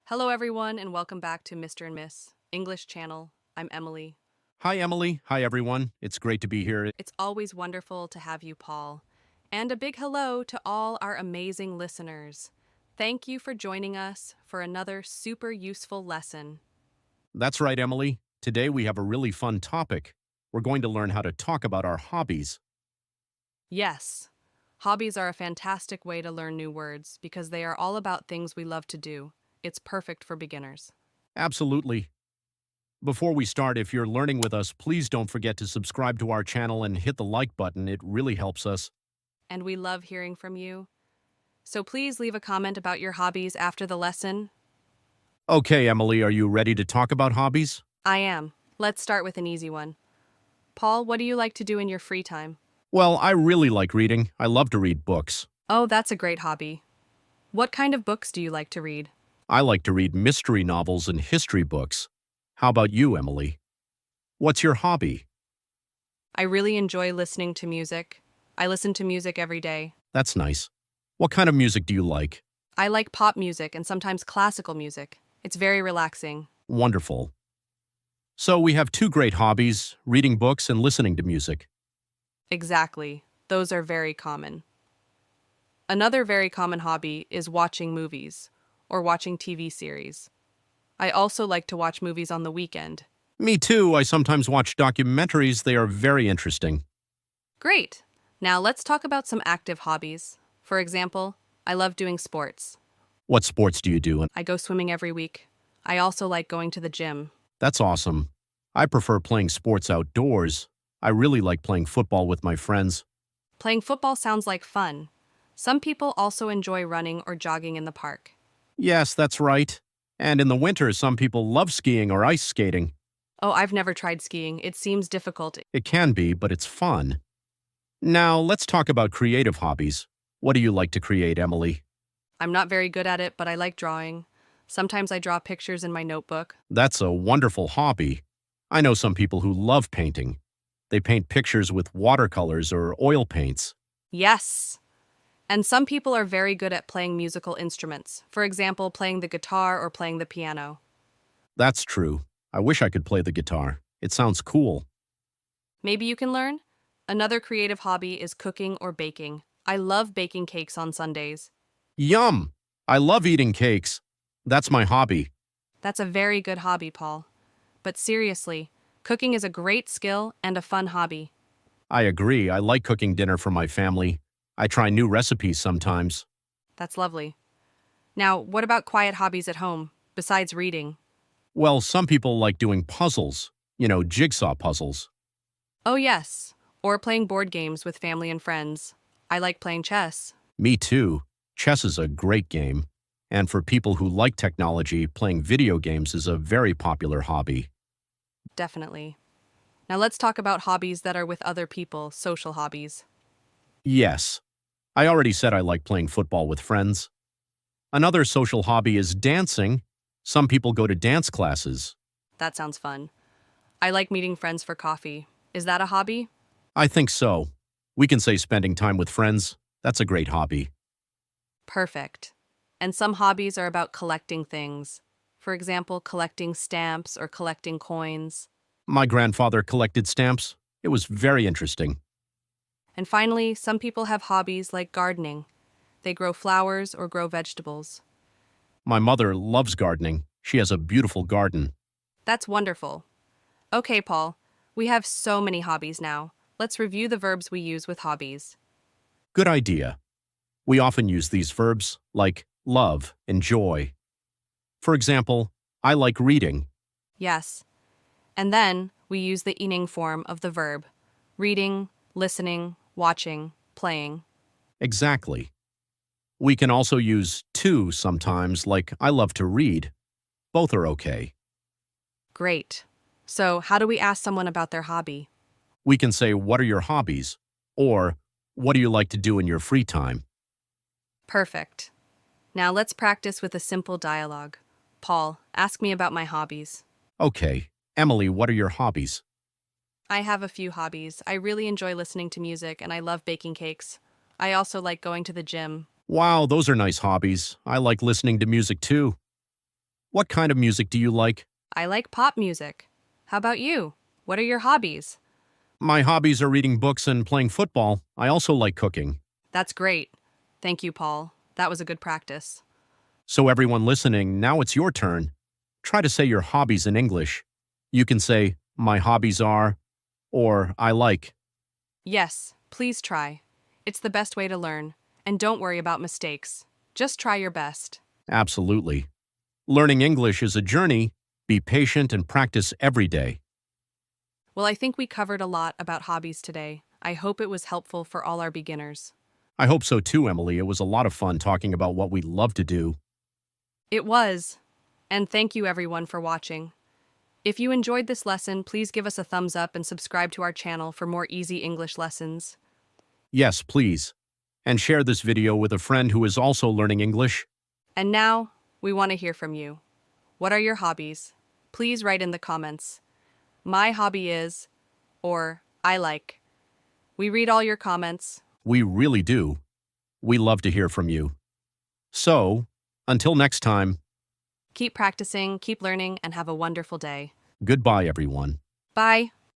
Hello, everyone, and welcome back to Mr. and Miss English Channel. I'm Emily. Hi, Emily. Hi, everyone. It's great to be here. It's always wonderful to have you, Paul. And a big hello to all our amazing listeners. Thank you for joining us for another super useful lesson. That's right, Emily. Today we have a really fun topic. We're going to learn how to talk about our hobbies. Yes, hobbies are a fantastic way to learn new words because they are all about things we love to do. It's perfect for beginners. Absolutely. Before we start, if you're learning with us, please don't forget to subscribe to our channel and hit the like button. It really helps us. And we love hearing from you. So please leave a comment about your hobbies after the lesson. Okay, Emily, are you ready to talk about hobbies? I am. Let's start with an easy one. Paul, what do you like to do in your free time? Well, I really like reading. I love to read books. Oh, that's a great hobby. What kind of books do you like to read? I like to read mystery novels and history books. How about you, Emily? What's your hobby? I really enjoy listening to music. I listen to music every day. That's nice. What kind of music do you like? I like pop music and sometimes classical music. It's very relaxing. Wonderful. So we have two great hobbies, reading books and listening to music. Exactly. Those are very common. Another very common hobby is watching movies or watching TV series. I also like to watch movies on the weekend. Me too, I sometimes watch documentaries. They are very interesting. Great! Now let's talk about some active hobbies. For example, I love doing sports. What sports do you do? And I go swimming every week. I also like going to the gym. that's awesome. I prefer playing sports outdoors. I really like playing football with my friends. Playing football sounds like fun. Some people also enjoy running or jogging in the park. Yes, that's right. And in the winter, some people love skiing or ice skating. Oh, I've never tried skiing. It seems difficult. It can be, but it's fun. Now, let's talk about creative hobbies. What do you like to create, Emily? I'm not very good at it, but I like drawing. Sometimes I draw pictures in my notebook. That's a wonderful hobby. I know some people who love painting. They paint pictures with watercolors or oil paints. Yes! And some people are very good at playing musical instruments. For example, playing the guitar or playing the piano. That's true. I wish I could play the guitar. It sounds cool. Maybe you can learn? Another creative hobby is cooking or baking. I love baking cakes on Sundays. Yum! I love eating cakes. That's my hobby. That's a very good hobby, Paul. But seriously, cooking is a great skill and a fun hobby. I agree. I like cooking dinner for my family. I try new recipes sometimes. That's lovely. Now, what about quiet hobbies at home, besides reading? Well, some people like doing puzzles. Jigsaw puzzles. Oh, yes, or playing board games with family and friends. I like playing chess. Me too. Chess is a great game. And for people who like technology, playing video games is a very popular hobby. Definitely. Now let's talk about hobbies that are with other people, social hobbies. Yes. I already said I like playing football with friends. Another social hobby is dancing. Some people go to dance classes. That sounds fun. I like meeting friends for coffee. Is that a hobby? I think so. We can say spending time with friends. That's a great hobby. Perfect. And some hobbies are about collecting things. For example, collecting stamps or collecting coins. My grandfather collected stamps. It was very interesting. And finally, some people have hobbies like gardening. They grow flowers or grow vegetables. My mother loves gardening. She has a beautiful garden. That's wonderful. Okay, Paul, we have so many hobbies now. Let's review the verbs we use with hobbies. Good idea. We often use these verbs like love, enjoy. For example, I like reading. Yes. And then we use the ing form of the verb. Reading, listening, watching, playing. Exactly. We can also use to sometimes, like I love to read. Both are okay. Great. So, how do we ask someone about their hobby? We can say, what are your hobbies? Or, what do you like to do in your free time? Perfect. Now let's practice with a simple dialogue. Paul, ask me about my hobbies. Okay. Emily, what are your hobbies? I have a few hobbies. I really enjoy listening to music and I love baking cakes. I also like going to the gym. Wow, those are nice hobbies. I like listening to music too. What kind of music do you like? I like pop music. How about you? What are your hobbies? My hobbies are reading books and playing football. I also like cooking. That's great. Thank you, Paul. That was a good practice. So, everyone listening, now it's your turn. Try to say your hobbies in English. You can say, my hobbies are, or I like. Yes, please try. It's the best way to learn. And don't worry about mistakes. Just try your best. Absolutely. Learning English is a journey. Be patient and practice every day. Well, I think we covered a lot about hobbies today. I hope it was helpful for all our beginners. I hope so too, Emily. It was a lot of fun talking about what we love to do. It was. And thank you everyone for watching. If you enjoyed this lesson, please give us a thumbs up and subscribe to our channel for more easy English lessons. Yes, please. And share this video with a friend who is also learning English. And now, we want to hear from you. What are your hobbies? Please write in the comments. My hobby is, or I like. We read all your comments. We really do. We love to hear from you. So, until next time, Keep practicing, keep learning, and have a wonderful day. goodbye, everyone. Bye.